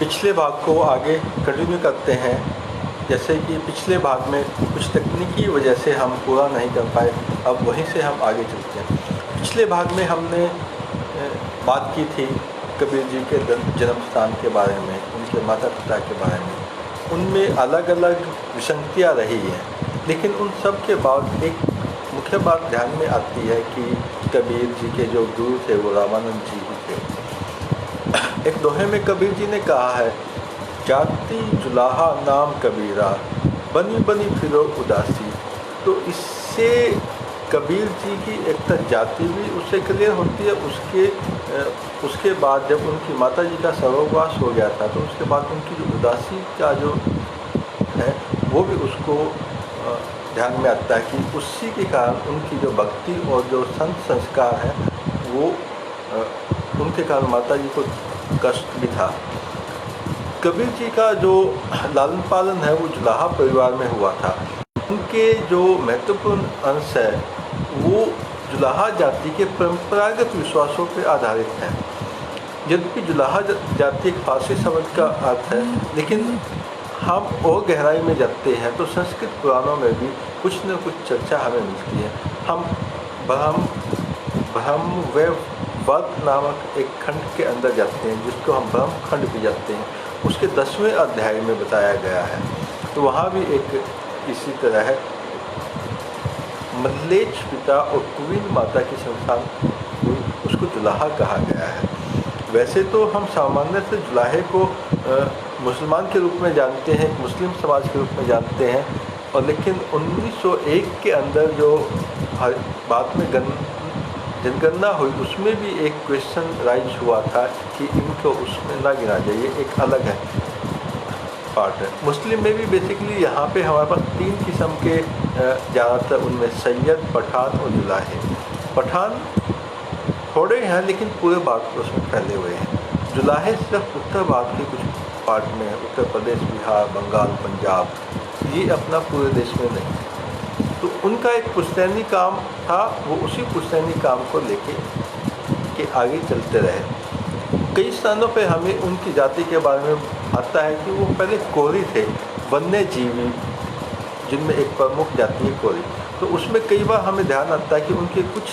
पिछले भाग को आगे कंटिन्यू करते हैं। जैसे कि पिछले भाग में कुछ तकनीकी वजह से हम पूरा नहीं कर पाए, अब वहीं से हम आगे चलते हैं। पिछले भाग में हमने बात की थी कबीर जी के जन्म स्थान के बारे में, उनके माता पिता के बारे में। उनमें अलग अलग विसंगतियाँ रही हैं, लेकिन उन सब के बाद एक मुख्य बात ध्यान में आती है कि कबीर जी के जो गुरु थे वो रामानंद जी ही थे। एक दोहे में कबीर जी ने कहा है, जाति जुलाहा नाम कबीरा, बनी बनी फिरो उदासी। तो इससे कबीर जी की एक तक जाति भी उससे क्लियर होती है। उसके बाद जब उनकी माता जी का सर्ववास हो गया था, तो उसके बाद उनकी जो उदासी का जो है वो भी उसको ध्यान में आता है कि उसी के कारण उनकी जो भक्ति और जो संत संस्कार है वो उनके कारण माता जी को कष्ट भी था। कबीर जी का जो लालन पालन है वो जुलाहा परिवार में हुआ था। उनके जो महत्वपूर्ण अंश है वो जुलाहा जाति के परंपरागत विश्वासों पर आधारित है। यद्यपि जुलाहा जाति एक फारसी शब्द का अर्थ है, लेकिन हम और गहराई में जाते हैं तो संस्कृत पुराणों में भी कुछ न कुछ चर्चा हमें मिलती है। हम ब्रह्मवैवर्त नामक एक खंड के अंदर जाते हैं, जिसको हम ब्रह्म खंड भी जाते हैं। उसके 10वें अध्याय में बताया गया है, तो वहाँ भी एक इसी तरह है। मल्लेच पिता और कुलीन माता की संतान उसको जुलाहा कहा गया है। वैसे तो हम सामान्य से जुलाहे को मुसलमान के रूप में जानते हैं, मुस्लिम समाज के रूप में जानते हैं, और लेकिन 1901 के अंदर जो बाद में जनगणना हुई उसमें भी एक क्वेश्चन राइज हुआ था कि इनको उसमें ना गिना जाए, एक अलग है पार्ट है। मुस्लिम में भी बेसिकली यहाँ पे हमारे पास 3 किस्म के ज़्यादातर उनमें सैयद, पठान और जुलाहे। पठान थोड़े हैं लेकिन पूरे भारतवर्ष में फैले हुए हैं। जुलाहे सिर्फ उत्तर भारत के कुछ पार्ट में है, उत्तर प्रदेश, बिहार, बंगाल, पंजाब, ये अपना पूरे देश में नहीं। तो उनका एक पुश्तैनी काम था, वो उसी पुश्तैनी काम को लेके के आगे चलते रहे। कई स्थानों पे हमें उनकी जाति के बारे में आता है कि वो पहले कोरी थे, वन्य जीवी, जिनमें एक प्रमुख जाति है कोरी। तो उसमें कई बार हमें ध्यान आता है कि उनके कुछ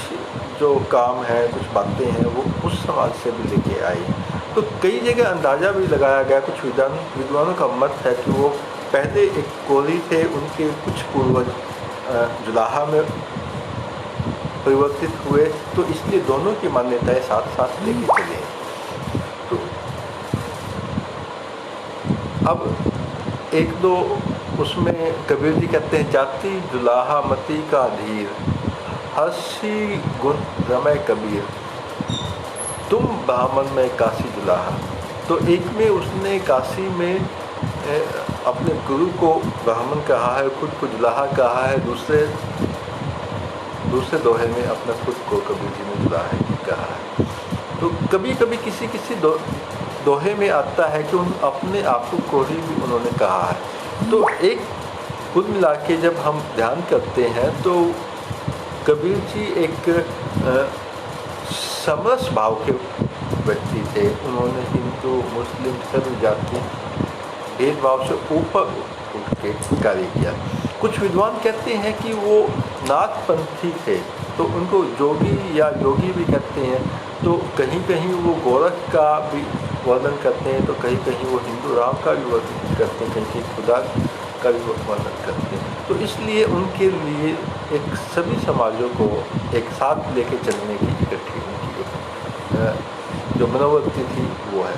जो काम हैं, कुछ बातें हैं, वो उस समाज से भी लेके आई। तो कई जगह अंदाज़ा भी लगाया गया, कुछ विद्वानों का मत है कि वो पहले एक कोरी थे, उनके कुछ पूर्वज जुलाहा में परिवर्तित हुए, तो इसलिए दोनों की मान्यताएं साथ साथ लेके चले। तो अब एक दो उसमें कबीर जी कहते हैं, जाति जुलाहा मती का धीर, हर्षी गुण रमय कबीर, तुम ब्राह्मण में काशी जुलाहा। तो एक में उसने काशी में अपने गुरु को ब्राह्मण कहा है, खुद को जुलाहा कहा है। दूसरे दोहे में अपना खुद को कबीर जी ने जुलाहा कहा है। तो कभी कभी किसी दोहे में आता है कि उन अपने आप को ही भी उन्होंने कहा है। तो एक कुल मिला के जब हम ध्यान करते हैं तो कबीर जी एक समरस भाव के व्यक्ति थे। उन्होंने हिंदू, मुस्लिम, सभी जाति भेदभाव से ऊपर उठ के कार्य किया। कुछ विद्वान कहते हैं कि वो नाथपंथी थे, तो उनको जोगी या योगी भी कहते हैं। तो कहीं कहीं वो गोरख का भी वर्णन करते हैं, तो कहीं कहीं वो हिंदू राम का भी वर्णन करते हैं, कहीं कहीं खुदा का भी वर्णन करते हैं। तो इसलिए उनके लिए एक सभी समाजों को एक साथ लेके चलने की इकट्ठी उनकी जो मनोवृत्ति थी वो है।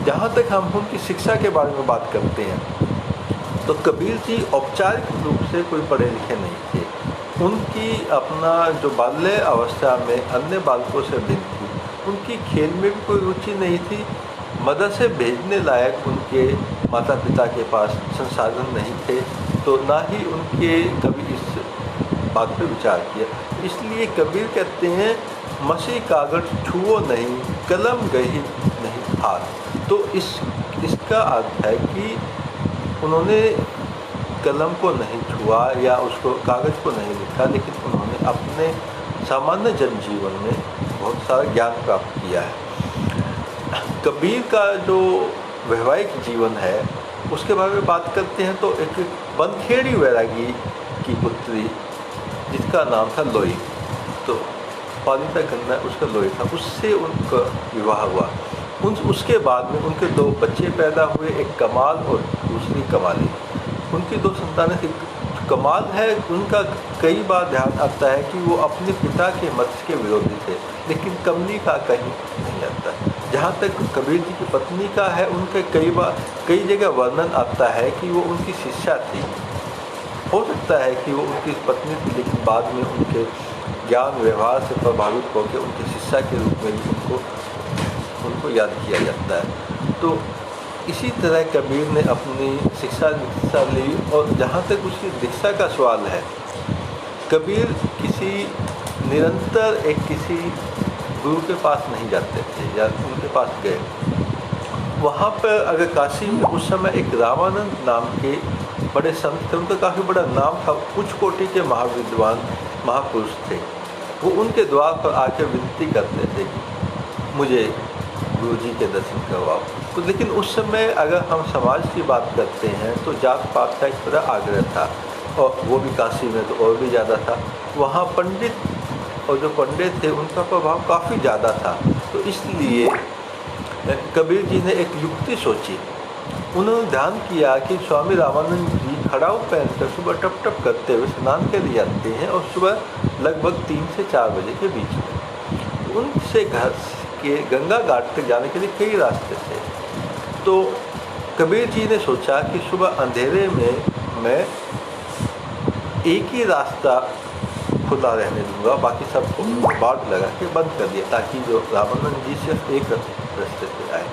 जहाँ तक हम उनकी शिक्षा के बारे में बात करते हैं तो कबीर जी औपचारिक रूप से कोई पढ़े लिखे नहीं थे। उनकी अपना जो बाल्य अवस्था में अन्य बालकों से भिन्न थी। उनकी खेल में भी कोई रुचि नहीं थी। मदरसे भेजने लायक उनके माता पिता के पास संसाधन नहीं थे, तो ना ही उनके कभी इस बात पर विचार किया। इसलिए कबीर कहते हैं, मसी कागज छुओ नहीं, कलम गही नहीं हाथ। तो इसका अर्थ है कि उन्होंने कलम को नहीं छुआ या उसको कागज़ को नहीं लिखा, लेकिन उन्होंने अपने सामान्य जनजीवन में बहुत सारा ज्ञान प्राप्त किया है। कबीर का जो वैवाहिक जीवन है उसके बारे में बात करते हैं तो एक बनखेड़ी वैरागी की पुत्री जिसका नाम था लोई, तो पालिता कन्या उसका लोई था, उससे उनका विवाह हुआ। उसके बाद में उनके 2 बच्चे पैदा हुए, एक कमाल और दूसरी कमाली। उनकी 2 संतानें थी। कमाल है उनका कई बार ध्यान आता है कि वो अपने पिता के मत के विरोधी थे, लेकिन कमली का कहीं नहीं आता। जहाँ तक कबीर जी की पत्नी का है, उनके कई जगह वर्णन आता है कि वो उनकी शिष्या थी। हो सकता है कि वो उनकी पत्नी थी, लेकिन बाद में उनके ज्ञान व्यवहार से प्रभावित होकर उनकी शिष्या के रूप में भी उनको याद किया जाता है। तो इसी तरह कबीर ने अपनी शिक्षा दीक्षा ली, और जहाँ तक उसकी दीक्षा का सवाल है, कबीर किसी निरंतर किसी गुरु के पास नहीं जाते थे या उनके पास गए। वहाँ पर अगर काशी में उस समय एक रामानंद नाम के बड़े संत थे, उनका काफ़ी बड़ा नाम था, उच्च कोटि के महाविद्वान महापुरुष थे। वो उनके द्वार पर आकर विनती करते थे कि मुझे गुरु जी के दर्शन करवाओ। तो लेकिन उस समय अगर हम समाज की बात करते हैं तो जात पात का एक बड़ा आग्रह था, और वो भी काशी में तो और भी ज़्यादा था। वहाँ पंडित और जो पंडित थे उनका प्रभाव काफ़ी ज़्यादा था। तो इसलिए कबीर जी ने एक युक्ति सोची। उन्होंने ध्यान किया कि स्वामी रामानंद जी खड़ाऊ पहनकर सुबह टप टप करते हुए स्नान के लिए आते हैं, और सुबह लगभग 3 से 4 बजे के बीच में। उनसे घर के गंगा घाट तक जाने के लिए कई रास्ते थे। तो कबीर जी ने सोचा कि सुबह अंधेरे में मैं एक ही रास्ता खुला रहने दूंगा, बाकी सबको बाढ़ लगा के बंद कर दिया, ताकि जो रामानंद जी सिर्फ एक रास्ते से आए।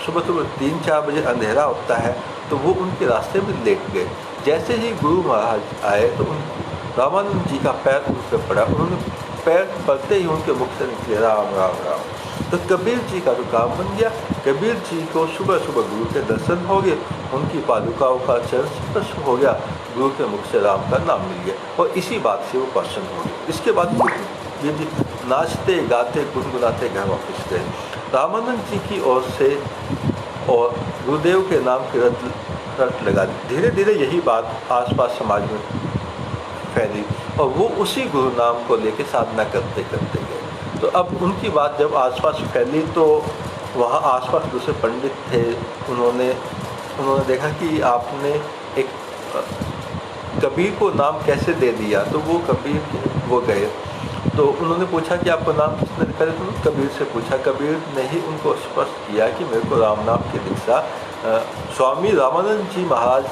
सुबह सुबह 3-4 बजे अंधेरा होता है, तो वो उनके रास्ते में लेट गए। जैसे ही गुरु महाराज आए तो रामानंद जी का पैर उन पर पड़ा। उन्होंने पैर पड़ते ही उनके मुख से निकले राम राम राम। तो कबीर जी का तो काम बन गया। कबीर जी को सुबह सुबह गुरु के दर्शन हो गए, उनकी पादुकाओं का चरण स्पर्श हो गया, गुरु के मुख से राम का नाम मिल गया, और इसी बात से वो प्रसन्न हो गए। इसके बाद कबीर जी नाचते गाते गुनगुनाते घर वापस गए। रामानंद जी की ओर से और गुरुदेव के नाम की रट लगा। धीरे धीरे यही बात आसपास समाज में फैली, और वो उसी गुरु नाम को लेकर साधना करते करते गए। तो अब उनकी बात जब आसपास फैली तो वहाँ आसपास दूसरे पंडित थे। उन्होंने देखा कि आपने एक कबीर को नाम कैसे दे दिया, तो वो कबीर वो गए। तो उन्होंने पूछा कि आपको नाम किसने दिखा? तो कबीर से पूछा। कबीर ने ही उनको स्पष्ट किया कि मेरे को राम नाम की दीक्षा स्वामी रामानंद जी महाराज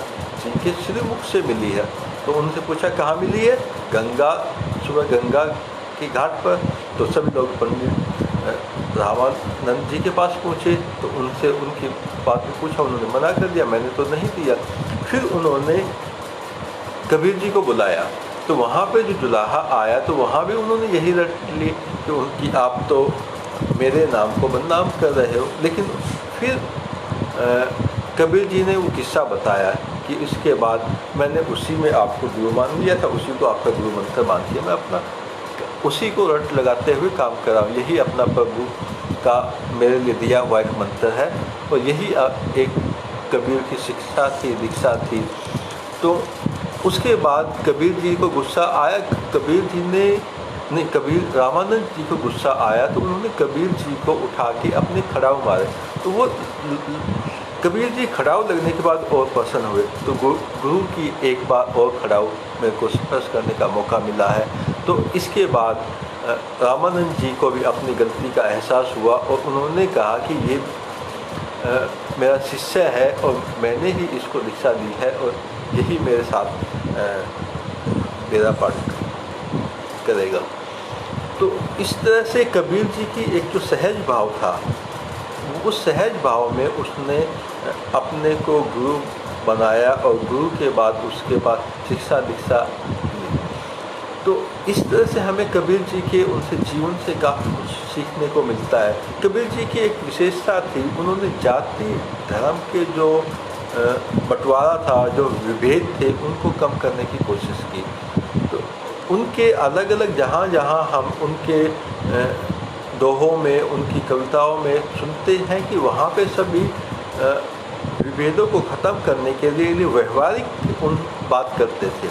जी के श्रीमुख से मिली है। तो उनसे पूछा कहाँ मिली है? सुबह गंगा के घाट पर। तो सभी लोग पंडित रामानंद जी के पास पहुँचे, तो उनसे उनकी बात में पूछा। उन्होंने मना कर दिया, मैंने तो नहीं दिया। फिर उन्होंने कबीर जी को बुलाया, तो वहाँ पे जो दुल्हा आया तो वहाँ भी उन्होंने यही रट ली कि आप तो मेरे नाम को बदनाम कर रहे हो। लेकिन फिर कबीर जी ने वो किस्सा बताया कि इसके बाद मैंने उसी में आपको गुरु मान लिया था, उसी को आपका गुरु मंत्र मान के मैं अपना उसी को रट लगाते हुए काम कर रहा हूँ। यही अपना प्रभु का मेरे लिए दिया हुआ एक मंत्र है, और यही एक कबीर की शिक्षा थी, दीक्षा थी। तो उसके बाद कबीर जी को गुस्सा आया। कबीर रामानंद जी को गुस्सा आया, तो उन्होंने कबीर जी को उठा के अपने खड़ाऊ मारे। तो वो कबीर जी खड़ाऊ लगने के बाद और प्रसन्न हुए। तो गुरु की एक बार और खड़ाऊ मेरे को स्पर्श करने का मौका मिला है। तो इसके बाद रामानंद जी को भी अपनी गलती का एहसास हुआ, और उन्होंने कहा कि ये मेरा शिष्य है और मैंने ही इसको दीक्षा दी है, और यही मेरे साथ मेरा पाठ करेगा। तो इस तरह से कबीर जी की एक जो सहज भाव था, उस सहज भाव में उसने अपने को गुरु बनाया, और गुरु के बाद उसके बाद शिक्षा दीक्षा ली। तो इस तरह से हमें कबीर जी के उनसे जीवन से काफ़ी कुछ सीखने को मिलता है। कबीर जी की एक विशेषता थी, उन्होंने जाति धर्म के जो बंटवारा था, जो विभेद थे, उनको कम करने की कोशिश की। तो उनके अलग अलग जहाँ जहाँ हम उनके दोहों में, उनकी कविताओं में सुनते हैं कि वहाँ पे सभी विभेदों को ख़त्म करने के लिए व्यवहारिक उन बात करते थे।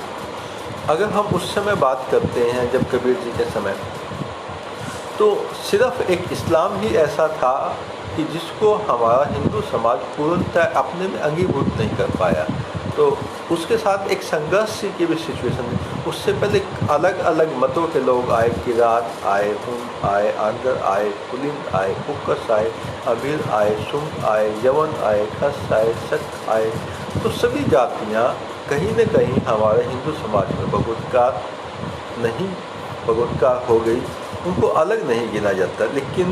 अगर हम उस समय बात करते हैं जब कबीर जी के समय, तो सिर्फ एक इस्लाम ही ऐसा था कि जिसको हमारा हिंदू समाज पूर्णतः अपने में अंगीभूत नहीं कर पाया। तो उसके साथ एक संघर्ष की भी सिचुएशन थी। उससे पहले अलग अलग मतों के लोग आए, किरात आए, हुन आए, आंध्र आए, कुलिन आए, कुक्कस आए, अभीर आए, सुंग आए, यवन आए, खस आए, सक आए। तो सभी जातियाँ कहीं न कहीं हमारे हिंदू समाज में बगुटकार हो गई, उनको अलग नहीं गिना जाता। लेकिन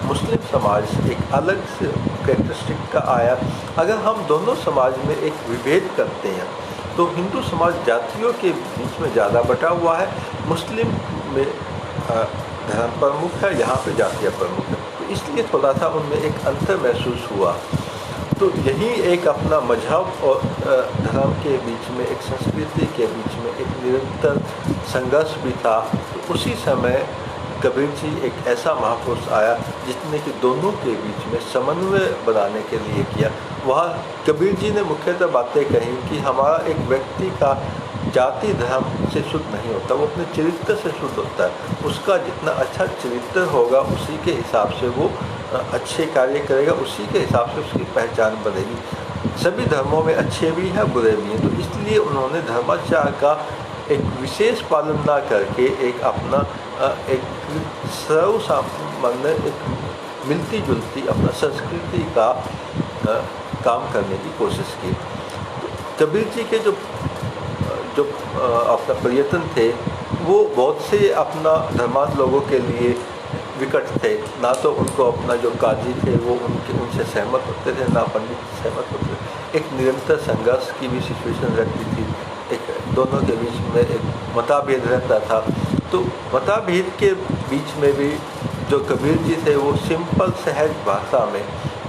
मुस्लिम समाज एक अलग से कैरेक्टरिस्टिक का आया। अगर हम दोनों समाज में एक विभेद करते हैं तो हिंदू समाज जातियों के बीच में ज़्यादा बटा हुआ है, मुस्लिम में धर्म प्रमुख है, यहाँ पे जातियाँ प्रमुख है। तो इसलिए थोड़ा सा उनमें एक अंतर महसूस हुआ। तो यही एक अपना मजहब और धर्म के बीच में, एक संस्कृति के बीच में एक निरंतर संघर्ष भी था। तो उसी समय कबीर जी एक ऐसा महापुरुष आया जिसने कि दोनों के बीच में समन्वय बनाने के लिए किया। वहाँ कबीर जी ने मुख्यतः बातें कही कि हमारा एक व्यक्ति का जाति धर्म से शुद्ध नहीं होता, वो अपने चरित्र से शुद्ध होता है। उसका जितना अच्छा चरित्र होगा उसी के हिसाब से वो अच्छे कार्य करेगा, उसी के हिसाब से उसकी पहचान बनेगी। सभी धर्मों में अच्छे भी हैं, बुरे भी हैं। तो इसलिए उन्होंने धर्माचार का एक विशेष पालन ना करके एक अपना एक सर्व सामान्य, एक मिलती जुलती अपना संस्कृति का काम करने की कोशिश की। कबीर जी के जो अपना प्रयत्न थे वो बहुत से अपना धर्मांध लोगों के लिए विकट थे। ना तो उनको अपना जो काजी थे वो उनसे सहमत होते थे, ना पंडित सहमत होते थे। एक निरंतर संघर्ष की भी सिचुएशन रहती थी, एक दोनों के बीच में एक मतभेद रहता था। तो मतभेद के बीच में भी जो कबीर जी थे वो सिंपल सहज भाषा में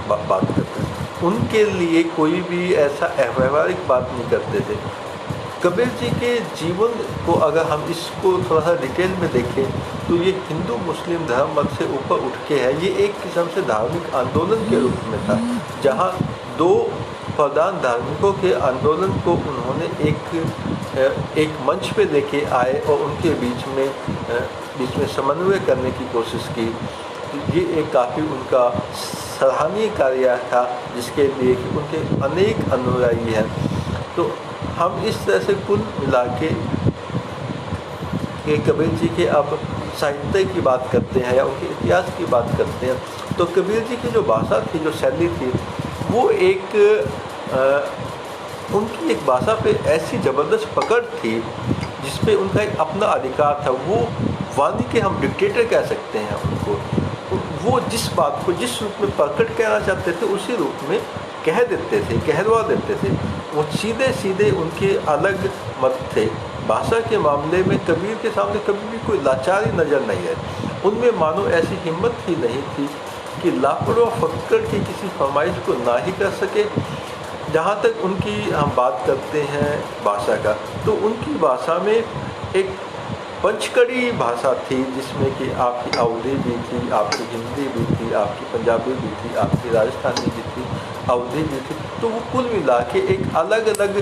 बात करते थे। उनके लिए कोई भी ऐसा अव्यवहारिक बात नहीं करते थे। कबीर जी के जीवन को अगर हम इसको थोड़ा सा डिटेल में देखें तो ये हिंदू मुस्लिम धर्म मत से ऊपर उठ के है। ये एक किस्म से धार्मिक आंदोलन के रूप में था, जहाँ दो प्रधान धार्मिकों के आंदोलन को उन्होंने एक मंच पे लेके आए और उनके बीच में समन्वय करने की कोशिश की। ये एक काफ़ी उनका सराहनीय कार्य था, जिसके लिए कि उनके अनेक अनुयायी हैं। तो हम इस तरह से कुल मिला के कबीर जी के अब साहित्य की बात करते हैं या उनके इतिहास की बात करते हैं, तो कबीर जी की जो भाषा थी, जो शैली थी, वो उनकी एक भाषा पे ऐसी ज़बरदस्त पकड़ थी जिस पे उनका एक अपना अधिकार था। वो वाणी के हम डिक्टेटर कह सकते हैं उनको। वो जिस बात को जिस रूप में प्रकट करना चाहते थे उसी रूप में कह देते थे, कहलवा देते थे। वो सीधे सीधे उनके अलग मत थे। भाषा के मामले में कबीर के सामने कभी भी कोई लाचारी नज़र नहीं है। उनमें मानो ऐसी हिम्मत ही नहीं थी कि लापरवाह फक्कड़ की किसी फरमाइश को ना ही कर सके। जहाँ तक उनकी हम बात करते हैं भाषा का, तो उनकी भाषा में एक पंचकड़ी भाषा थी, जिसमें कि आपकी अवधी भी थी, आपकी हिंदी भी थी, आपकी पंजाबी भी थी, आपकी राजस्थानी भी थी, अवधी भी थी। तो वो कुल मिला के एक अलग अलग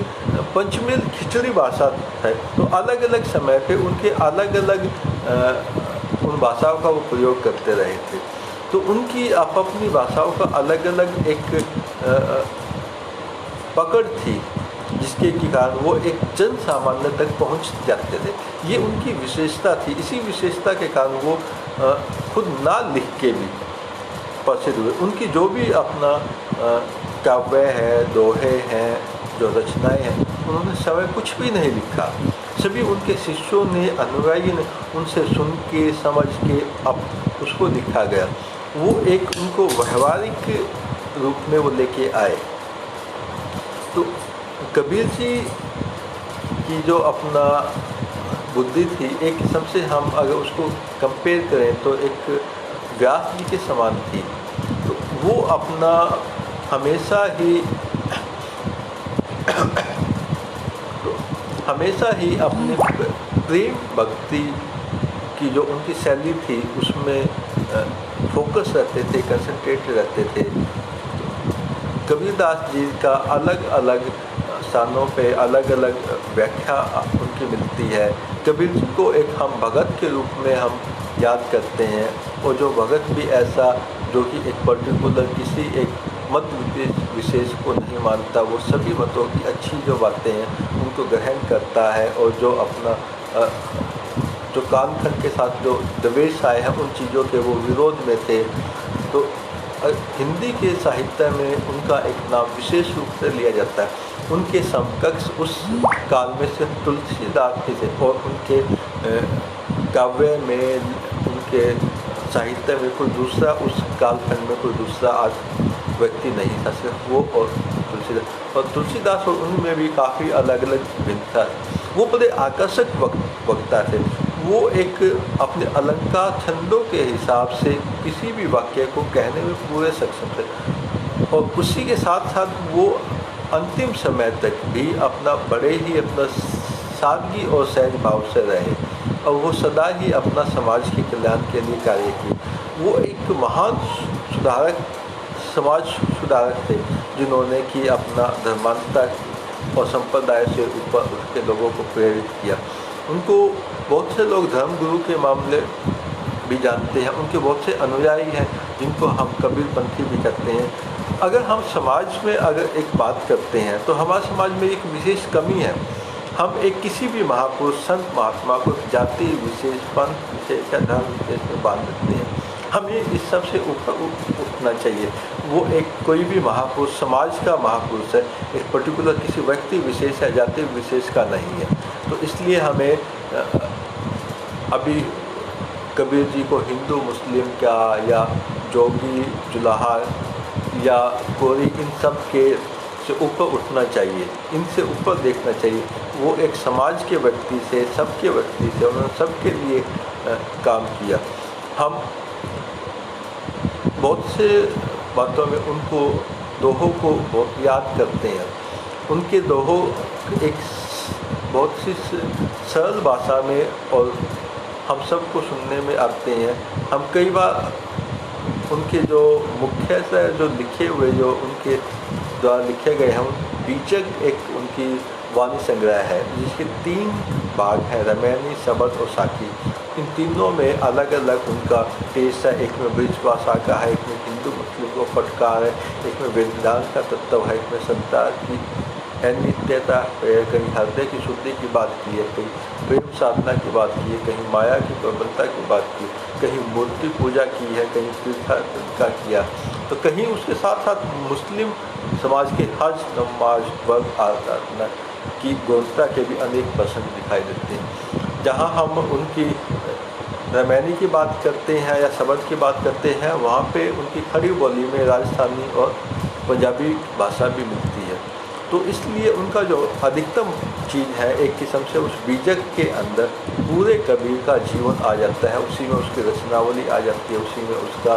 पंचमेल खिचड़ी भाषा है। तो अलग अलग समय पे उनके अलग अलग उन भाषाओं का वो प्रयोग करते रहे थे। तो उनकी अपनी भाषाओं का अलग अलग एक पकड़ थी, जिसके कारण वो एक जन सामान्य तक पहुंच जाते थे। ये उनकी विशेषता थी। इसी विशेषता के कारण वो खुद ना लिख के भी प्रसिद्ध हुए। उनकी जो भी अपना काव्य है, दोहे हैं, जो रचनाएं हैं, उन्होंने समय कुछ भी नहीं लिखा। सभी उनके शिष्यों ने, अनुयायी ने उनसे सुन के, समझ के अब उसको लिखा गया। वो एक उनको व्यवहारिक रूप में वो लेके आए। तो कबीर जी की जो अपना बुद्धि थी, एक किस्म से हम अगर उसको कंपेयर करें तो एक व्यास जी के समान थी। तो वो अपना हमेशा ही अपने प्रेम भक्ति की जो उनकी शैली थी उसमें फोकस रहते थे, कंसंट्रेट रहते थे। कबीरदास जी का अलग अलग स्थानों पे अलग अलग व्याख्या उनकी मिलती है। कबीर जी को एक हम भगत के रूप में हम याद करते हैं, और जो भगत भी ऐसा जो कि एक पर्टिकुलर किसी एक मत विशेष को नहीं मानता, वो सभी मतों की अच्छी जो बातें हैं उनको ग्रहण करता है, और जो अपना जो कालखंड के साथ जो द्वेष आए हैं उन चीज़ों के वो विरोध में थे। तो हिंदी के साहित्य में उनका एक नाम विशेष रूप से लिया जाता है। उनके समकक्ष उस काल में से तुलसीदास जी थे, और उनके काव्य में, उनके साहित्य में कोई दूसरा, उस कालखंड में कोई दूसरा आज व्यक्ति नहीं था, सिर्फ वो और तुलसीदास। और तुलसीदास और उनमें भी काफ़ी अलग अलग भिन्नता। वो बड़े आकर्षक वक्ता थे। वो एक अपने अलंकार छंदों के हिसाब से किसी भी वाक्य को कहने में पूरे सक्षम थे, और उसी के साथ साथ वो अंतिम समय तक भी अपना बड़े ही अपना सादगी और सहज भाव से रहे, और वो सदा ही अपना समाज के कल्याण के लिए कार्य किए। वो एक महान सुधारक, समाज सुधारक थे, जिन्होंने कि अपना धर्मांतता और संप्रदाय से ऊपर उठ के लोगों को प्रेरित किया। उनको बहुत से लोग धर्मगुरु के मामले भी जानते हैं। उनके बहुत से अनुयायी हैं जिनको हम कबीरपंथी भी कहते हैं। अगर हम समाज में अगर एक बात करते हैं तो हमारे समाज में एक विशेष कमी है। हम एक किसी भी महापुरुष, संत, महात्मा को जाति विशेष, पंथ विशेष या धर्म विशेष में बांध देते हैं। हमें इस सब से ऊपर उठना चाहिए। वो एक कोई भी महापुरुष समाज का महापुरुष है, एक पर्टिकुलर किसी व्यक्ति विशेष या जाति विशेष का नहीं है। तो इसलिए हमें अभी कबीर जी को हिंदू मुस्लिम क्या या जोगी जुलाहा या कोरी, इन सब के से ऊपर उठना चाहिए, इनसे ऊपर देखना चाहिए। वो एक समाज के व्यक्ति से, सबके व्यक्ति से, उन्होंने सबके लिए काम किया। हम बहुत से बातों में उनको दोहों को बहुत याद करते हैं। उनके दोहों एक बहुत सी सरल भाषा में और हम सबको सुनने में आते हैं। हम कई बार उनके जो मुख्य से जो लिखे हुए, जो उनके द्वारा लिखे गए हैं, बीजक एक उनकी वाणी संग्रह है जिसके 3 भाग हैं, रामायणी, शबद और साखी। इन तीनों में अलग अलग उनका टेस्ट है। एक में ब्रिज भाषा का है, एक में हिंदू मुस्लिम को फटकार है, एक में वेदांत का तत्व है, एक में संसार की अनित्यता, कहीं हृदय की शुद्धि की बात की है, कहीं प्रेम साधना की बात की है, कहीं माया की प्रबलता की बात की, कहीं मूर्ति पूजा की है, कहीं तीर्थ का किया, तो कहीं उसके साथ साथ मुस्लिम समाज के हज, नमाज, वर्ग, आराधना की गौरता के भी अनेक प्रसंग दिखाई देते हैं। जहाँ हम उनकी रामायणी की बात करते हैं या शबद की बात करते हैं, वहाँ पे उनकी खड़ी बोली में राजस्थानी और पंजाबी भाषा भी मिलती है। तो इसलिए उनका जो अधिकतम चीज़ है, एक किस्म से उस बीजक के अंदर पूरे कबीर का जीवन आ जाता है, उसी में उसकी रचनावली आ जाती है, उसी में उसका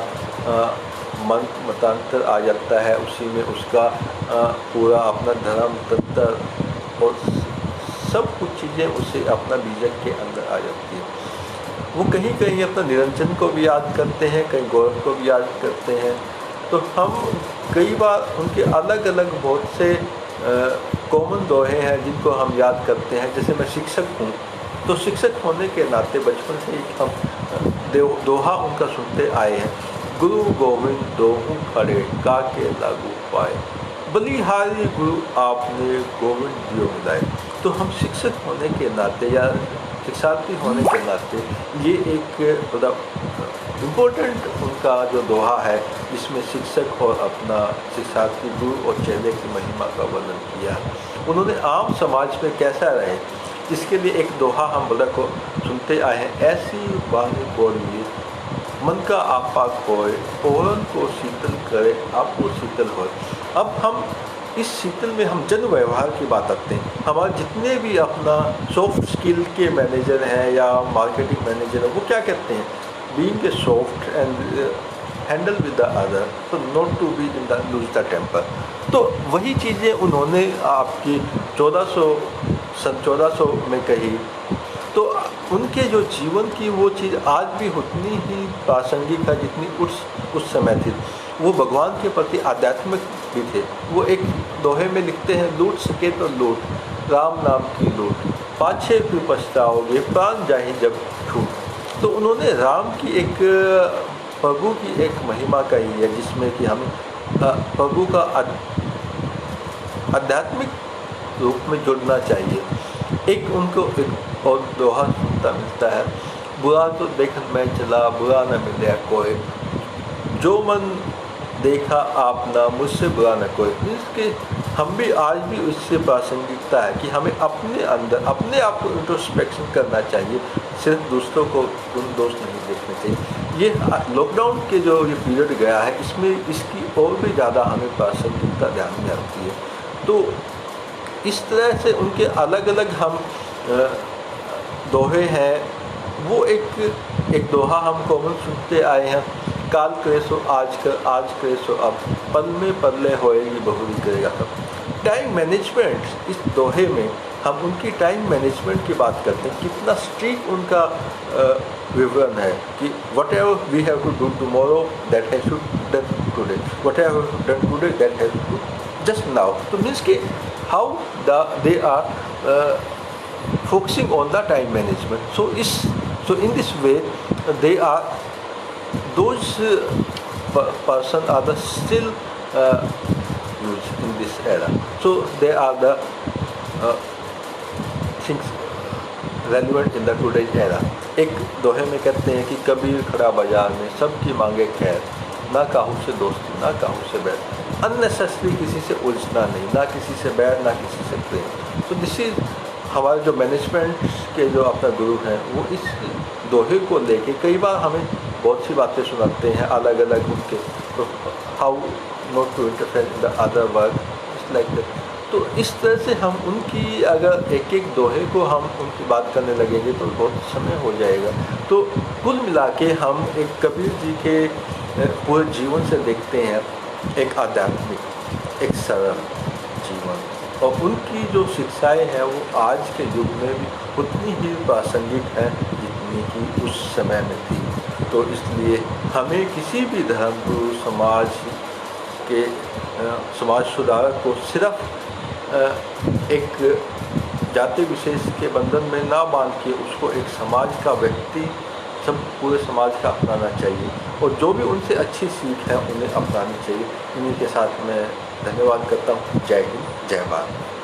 मतांतर आ जाता है, उसी में उसका पूरा अपना धर्म तंत्र और सब कुछ चीज़ें उसे अपना बीजक के अंदर आ जाती है। वो कहीं कहीं अपना निरंजन को भी याद करते हैं, कहीं गौरव को भी याद करते हैं। तो हम कई बार उनके अलग अलग बहुत से कॉमन दोहे हैं जिनको हम याद करते हैं। जैसे मैं शिक्षक हूँ, तो शिक्षक होने के नाते बचपन से ही हम दोहा उनका सुनते आए हैं। गुरु गोविंद दोहू खड़े, काके लागू पाए, बलिहारी गुरु आपने गोविंद दियो मिलाए। तो हम शिक्षक होने के नाते या शिक्षार्थी होने के नाते ये एक बड़ा इम्पोर्टेंट उनका जो दोहा है, जिसमें शिक्षक और अपना शिक्षार्थी गुरु और चेले की महिमा का वर्णन किया। उन्होंने आम समाज में कैसा रहे, इसके लिए एक दोहा हम बड़ा को सुनते आए हैं। ऐसी वाणी बोलिए मन का आपा खोए, ओरन को शीतल करे आपको शीतल होए। अब हम इस शीतल में हम जन व्यवहार की बात आते हैं। हमारे जितने भी अपना सॉफ्ट स्किल के मैनेजर हैं या मार्केटिंग मैनेजर हैं, वो क्या कहते हैं, being a soft and handle with the other, तो not to be in the lose the temper. तो वही चीज़ें उन्होंने आपकी 1400 में कही। तो उनके जो जीवन की वो चीज़ आज भी उतनी ही प्रासंगिक है जितनी उस समय थी। वो भगवान के प्रति आध्यात्मिक भी थे। वो एक दोहे में लिखते हैं, लूट सके तो लूट, राम नाम की लूट, पाछे फिर पछताओगे, प्राण जाहि जब छूट। तो उन्होंने राम की एक प्रभु की एक महिमा कही है, जिसमें कि हम प्रभु का आध्यात्मिक रूप में जुड़ना चाहिए। एक उनको एक और दोहा सुनता मिलता है, बुरा तो देखन मैं चला, बुरा न मिले कोई, जो मन देखा आपना, मुझसे बुरा न कोई। इसके हम भी आज भी उससे प्रासंगिकता है कि हमें अपने अंदर अपने आप को इंट्रोस्पेक्शन करना चाहिए, सिर्फ दूसरों को उन दोष नहीं देखने चाहिए। ये लॉकडाउन के जो ये पीरियड गया है, इसमें इसकी और भी ज़्यादा हमें प्रासंगिकता ध्यान में आती है। तो इस तरह से उनके अलग अलग हम दोहे हैं। वो एक दोहा हम कॉमन सुनते आए हैं, काल करे सो आज कर, आज करे सो अब, पल में पल्ले होएगी बहुरी करेगा कब। टाइम मैनेजमेंट, इस दोहे में हम उनकी टाइम मैनेजमेंट की बात करते हैं, कितना स्ट्रिक्ट उनका विवरण है कि whatever we have to do tomorrow that has to done today, whatever done today that has to just now. तो मीन्स कि how they are focusing on the time management. So in this way they are, those person are the still used in this era. So they are the things relevant in the today's era. एक दोहे में कहते हैं कि कबीर खड़ा बाजार में सबकी मांगे खैर, ना काहू से दोस्ती ना काहू से बैर, अननेसेसरी किसी से उलझना नहीं, ना किसी से बैर ना किसी से प्रेम। तो दिस इज हमारे जो मैनेजमेंट के जो अपना गुरु हैं, वो इस दोहे को लेके कई बार हमें बहुत सी बातें सुनाते हैं अलग अलग उनके, तो how not to interfere in the other work, it's like that. तो इस तरह से हम उनकी अगर एक एक दोहे को हम उनकी बात करने लगेंगे तो बहुत समय हो जाएगा। तो कुल मिला के हम एक कबीर जी के पूरे जीवन से देखते हैं एक आध्यात्मिक, एक सरल जीवन, और उनकी जो शिक्षाएं हैं वो आज के युग में भी उतनी ही प्रासंगिक हैं जितनी कि उस समय में थी। तो इसलिए हमें किसी भी धर्म गुरु समाज सुधारक को सिर्फ एक जाति विशेष के बंधन में ना बांध के उसको एक समाज का व्यक्ति, सब पूरे समाज का अपनाना चाहिए, और जो भी उनसे अच्छी सीख है उन्हें अपनानी चाहिए। इन्हीं के साथ मैं धन्यवाद करता हूँ। जय हिंद, जय भारत।